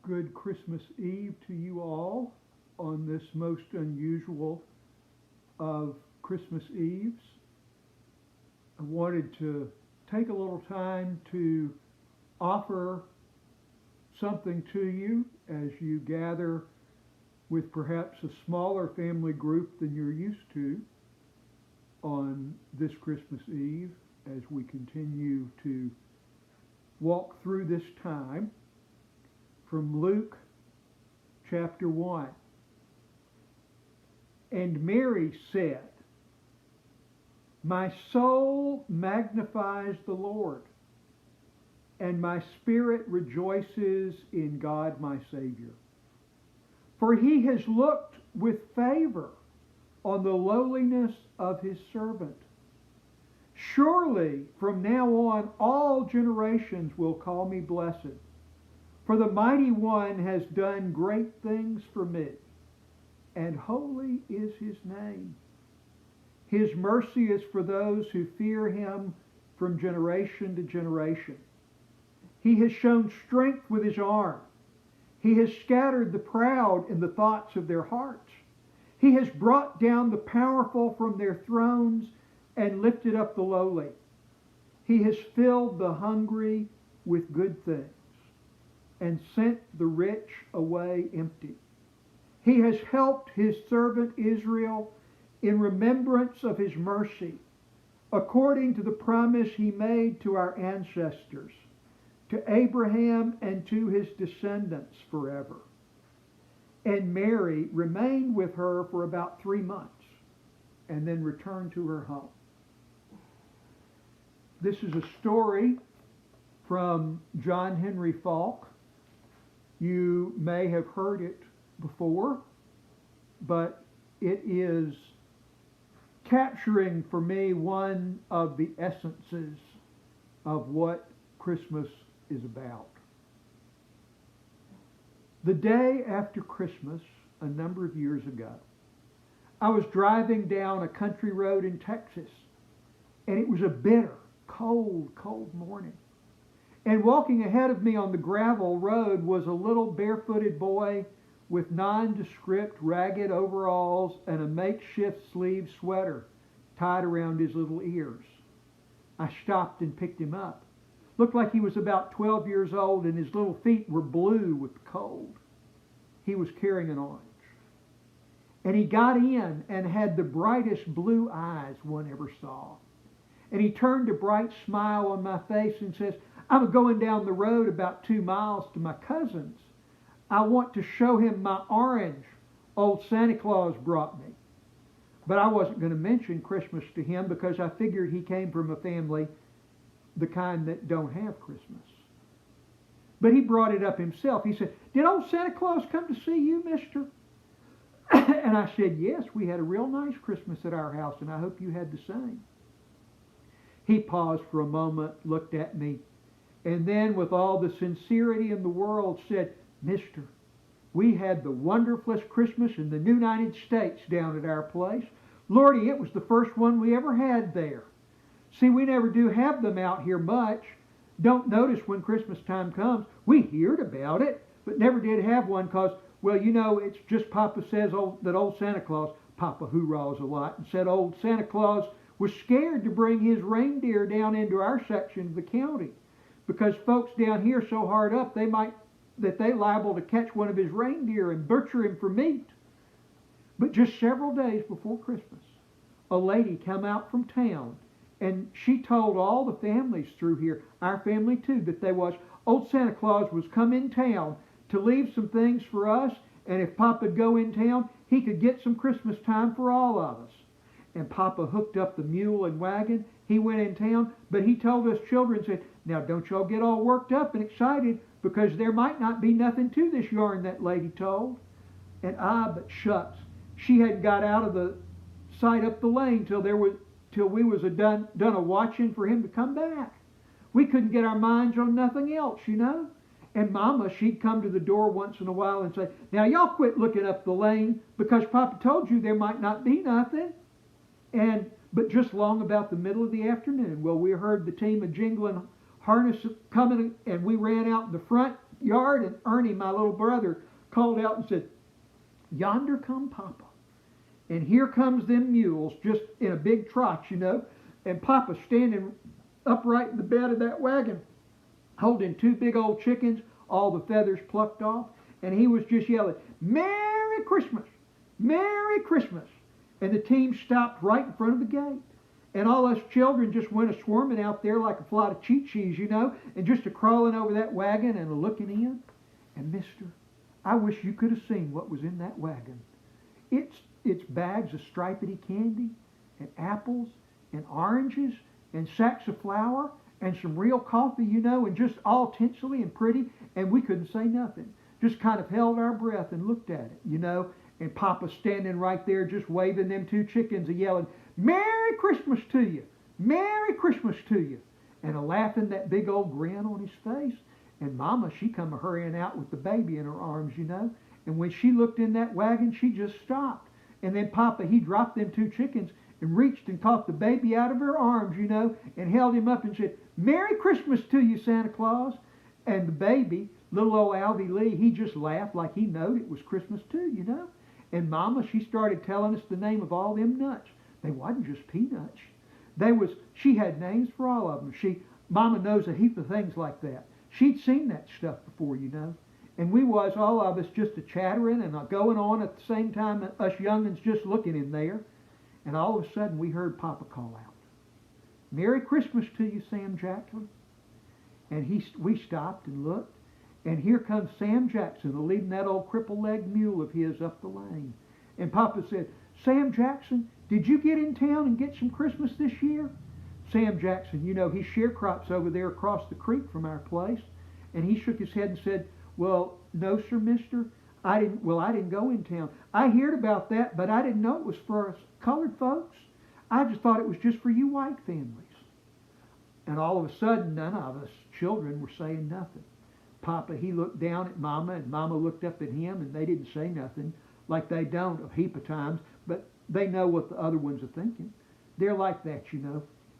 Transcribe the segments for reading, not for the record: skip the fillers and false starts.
Good Christmas Eve to you all on this most unusual of Christmas Eves. I wanted to take a little time to offer something to you as you gather with perhaps a smaller family group than you're used to on this Christmas Eve as we continue to walk through this time from Luke chapter 1. And Mary said, "My soul magnifies the Lord, and my spirit rejoices in God my Savior. For he has looked with favor on the lowliness of his servant. Surely from now on all generations will call me blessed. For the Mighty One has done great things for me, and holy is his name. His mercy is for those who fear him from generation to generation. He has shown strength with his arm. He has scattered the proud in the thoughts of their hearts. He has brought down the powerful from their thrones and lifted up the lowly. He has filled the hungry with good things and sent the rich away empty. He has helped his servant Israel in remembrance of his mercy, according to the promise he made to our ancestors, to Abraham and to his descendants forever." And Mary remained with her for about 3 months and then returned to her home. This is a story from John Henry Falk. You may have heard it before, but it is capturing for me one of the essences of what Christmas is about. The day after Christmas, a number of years ago, I was driving down a country road in Texas, and it was a bitter, cold morning. And walking ahead of me on the gravel road was a little barefooted boy with nondescript ragged overalls and a makeshift sleeve sweater tied around his little ears. I stopped and picked him up. Looked like he was about 12 years old, and his little feet were blue with the cold. He was carrying an orange. And he got in and had the brightest blue eyes one ever saw. And he turned a bright smile on my face and says, "I'm going down the road about 2 miles to my cousin's. I want to show him my orange old Santa Claus brought me." But I wasn't going to mention Christmas to him because I figured he came from a family, the kind that don't have Christmas. But he brought it up himself. He said, "Did old Santa Claus come to see you, mister?" And I said, "Yes, we had a real nice Christmas at our house, and I hope you had the same." He paused for a moment, looked at me, and then with all the sincerity in the world said, "Mister, we had the wonderfulest Christmas in the United States down at our place. Lordy, it was the first one we ever had there. See, we never do have them out here much. Don't notice when Christmas time comes. We heard about it, but never did have one because, well, you know, it's just Papa says that old Santa Claus," Papa hoorahs a lot, and said old Santa Claus was scared to bring his reindeer down into our section of the county because folks down here so hard up they liable to catch one of his reindeer and butcher him for meat. But just several days before Christmas, a lady came out from town, and she told all the families through here, our family too, that old Santa Claus was come in town to leave some things for us, and if Papa'd go in town, he could get some Christmas time for all of us. And Papa hooked up the mule and wagon. He went in town, but he told us children, said, "Now don't y'all get all worked up and excited because there might not be nothing to this yarn that lady told." And but shucks, she hadn't got out of the sight up the lane till we was done a watching for him to come back. We couldn't get our minds on nothing else, you know. And Mama, she'd come to the door once in a while and say, "Now y'all quit looking up the lane because Papa told you there might not be nothing." But just long about the middle of the afternoon, well, we heard the team of jingling harness coming, and we ran out in the front, yard, and Ernie, my little brother, called out and said, "Yonder come Papa." And here comes them mules, just in a big trot, and Papa's standing upright in the bed of that wagon, holding two big old chickens, all the feathers plucked off, and he was just yelling, "Merry Christmas! Merry Christmas!" And the team stopped right in front of the gate. And all us children just went a-swarming out there like a flock of cheat-cheese, and just a-crawling over that wagon and a-looking in. And, mister, I wish you could have seen what was in that wagon. It's bags of stripedy candy, and apples, and oranges, and sacks of flour, and some real coffee, and just all tinselly and pretty, and we couldn't say nothing. Just kind of held our breath and looked at it, and Papa standing right there just waving them two chickens and yelling, "Merry Christmas to you! Merry Christmas to you!" And laughing that big old grin on his face. And Mama, she come a-hurrying out with the baby in her arms, and when she looked in that wagon, she just stopped. And then Papa, he dropped them two chickens and reached and caught the baby out of her arms, and held him up and said, "Merry Christmas to you, Santa Claus." And the baby, little old Alvy Lee, he just laughed like he knowed it was Christmas too, And Mama, she started telling us the name of all them nuts. They wasn't just peanuts. She had names for all of them. Mama knows a heap of things like that. She'd seen that stuff before, And we was, all of us, just a-chattering and going on at the same time, us young'uns just looking in there. And all of a sudden, we heard Papa call out, "Merry Christmas to you, Sam Jackson." And we stopped and looked, and here comes Sam Jackson leading that old cripple-legged mule of his up the lane. And Papa said, "Sam Jackson, did you get in town and get some Christmas this year?" Sam Jackson, he sharecrops over there across the creek from our place. And he shook his head and said, "Well, no, sir, mister. I didn't go in town. I heard about that, but I didn't know it was for us colored folks. I just thought it was just for you white families." And all of a sudden, none of us children were saying nothing. Papa, he looked down at Mama, and Mama looked up at him, and they didn't say nothing, like they don't a heap of times, but they know what the other ones are thinking. They're like that,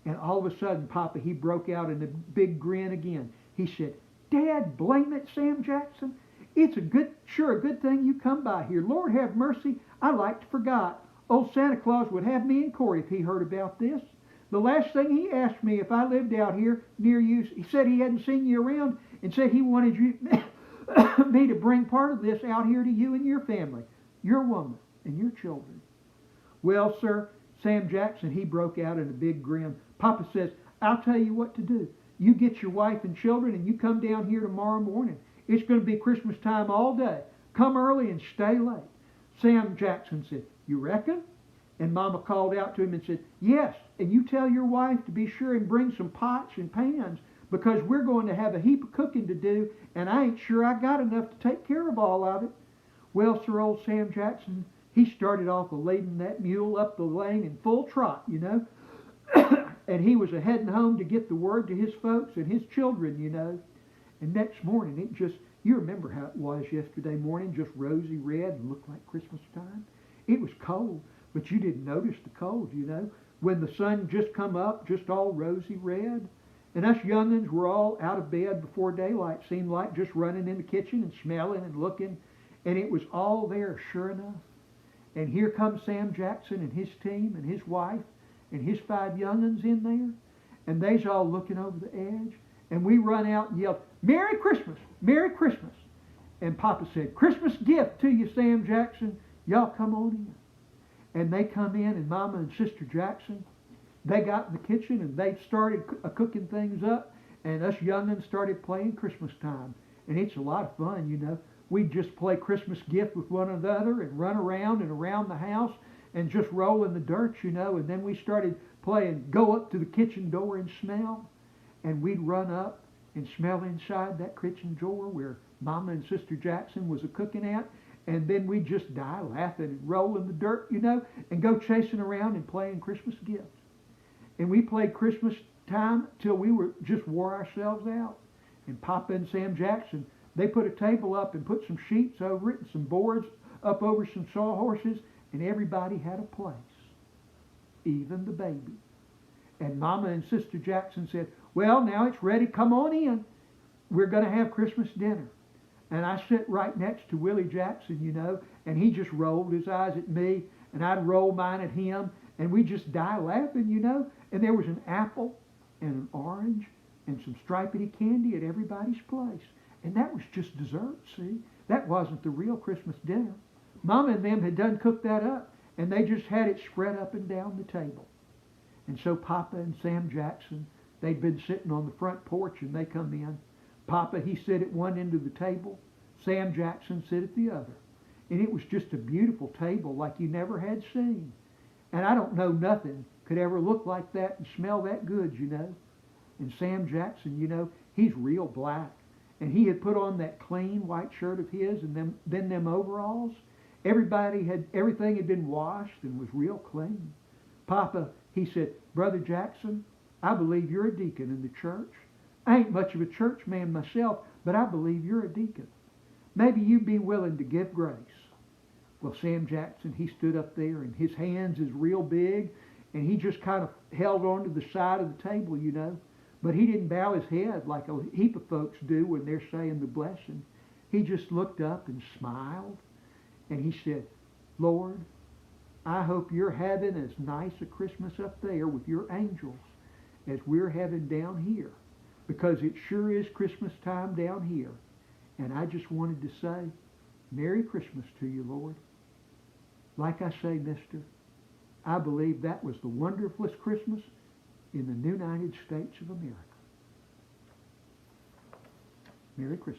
And all of a sudden, Papa, he broke out in a big grin again. He said, "Dad, blame it, Sam Jackson. It's sure a good thing you come by here. Lord have mercy, I like to forgot. Old Santa Claus would have me in court if he heard about this. The last thing he asked me if I lived out here near you, he said he hadn't seen you around and said he wanted me to bring part of this out here to you and your family, your woman and your children." Well, sir, Sam Jackson, he broke out in a big grin. Papa says, "I'll tell you what to do. You get your wife and children and you come down here tomorrow morning. It's going to be Christmas time all day. Come early and stay late." Sam Jackson said, "You reckon?" And Mama called out to him and said, "Yes, and you tell your wife to be sure and bring some pots and pans, because we're going to have a heap of cooking to do, and I ain't sure I got enough to take care of all of it." Well, sir, old Sam Jackson, he started off leading that mule up the lane in full trot, and he was heading home to get the word to his folks and his children, And next morning, you remember how it was yesterday morning, just rosy red and looked like Christmas time? It was cold, but you didn't notice the cold, when the sun just come up, just all rosy red. And us young'uns were all out of bed before daylight, seemed like, just running in the kitchen and smelling and looking, and it was all there, sure enough. And here comes Sam Jackson and his team and his wife and his 5 young'uns in there, and they's all looking over the edge. And we run out and yelled, "Merry Christmas! Merry Christmas!" And Papa said, "Christmas gift to you, Sam Jackson. Y'all come on in." And they come in, and Mama and Sister Jackson, they got in the kitchen and they started cooking things up, and us young'uns started playing Christmas time. And it's a lot of fun, We'd just play Christmas gift with one another and run around and around the house and just roll in the dirt, and then we started playing go up to the kitchen door and smell. And we'd run up and smell inside that kitchen door where Mama and Sister Jackson was a-cooking at, and then we'd just die laughing and roll in the dirt, and go chasing around and playing Christmas gifts. And we played Christmas time till we just wore ourselves out. And Papa and Sam Jackson, they put a table up and put some sheets over it and some boards up over some sawhorses, and everybody had a place, even the baby. And Mama and Sister Jackson said, "Well, now it's ready. Come on in. We're going to have Christmas dinner." And I sit right next to Willie Jackson, you know, and he just rolled his eyes at me, and I'd roll mine at him, and we just die laughing, you know. And there was an apple and an orange and some stripedy candy at everybody's place. And that was just dessert, see? That wasn't the real Christmas dinner. Mama and them had done cooked that up, and they just had it spread up and down the table. And so Papa and Sam Jackson, they'd been sitting on the front porch, and they come in. Papa, he sit at one end of the table. Sam Jackson sit at the other. And it was just a beautiful table like you never had seen. And I don't know nothing could ever look like that and smell that good, you know. And Sam Jackson, you know, he's real black. And he had put on that clean white shirt of his and then them overalls. Everything had been washed and was real clean. Papa, he said, Brother Jackson, I believe you're a deacon in the church. I ain't much of a church man myself, but I believe you're a deacon. Maybe you'd be willing to give grace. Well, Sam Jackson, he stood up there, and his hands is real big, and he just kind of held on to the side of the table, you know. But he didn't bow his head like a heap of folks do when they're saying the blessing. He just looked up and smiled, and he said, Lord, I hope you're having as nice a Christmas up there with your angels as we're having down here, because it sure is Christmas time down here. And I just wanted to say, Merry Christmas to you, Lord. Like I say, mister, I believe that was the wonderfulest Christmas in the United States of America. Merry Christmas.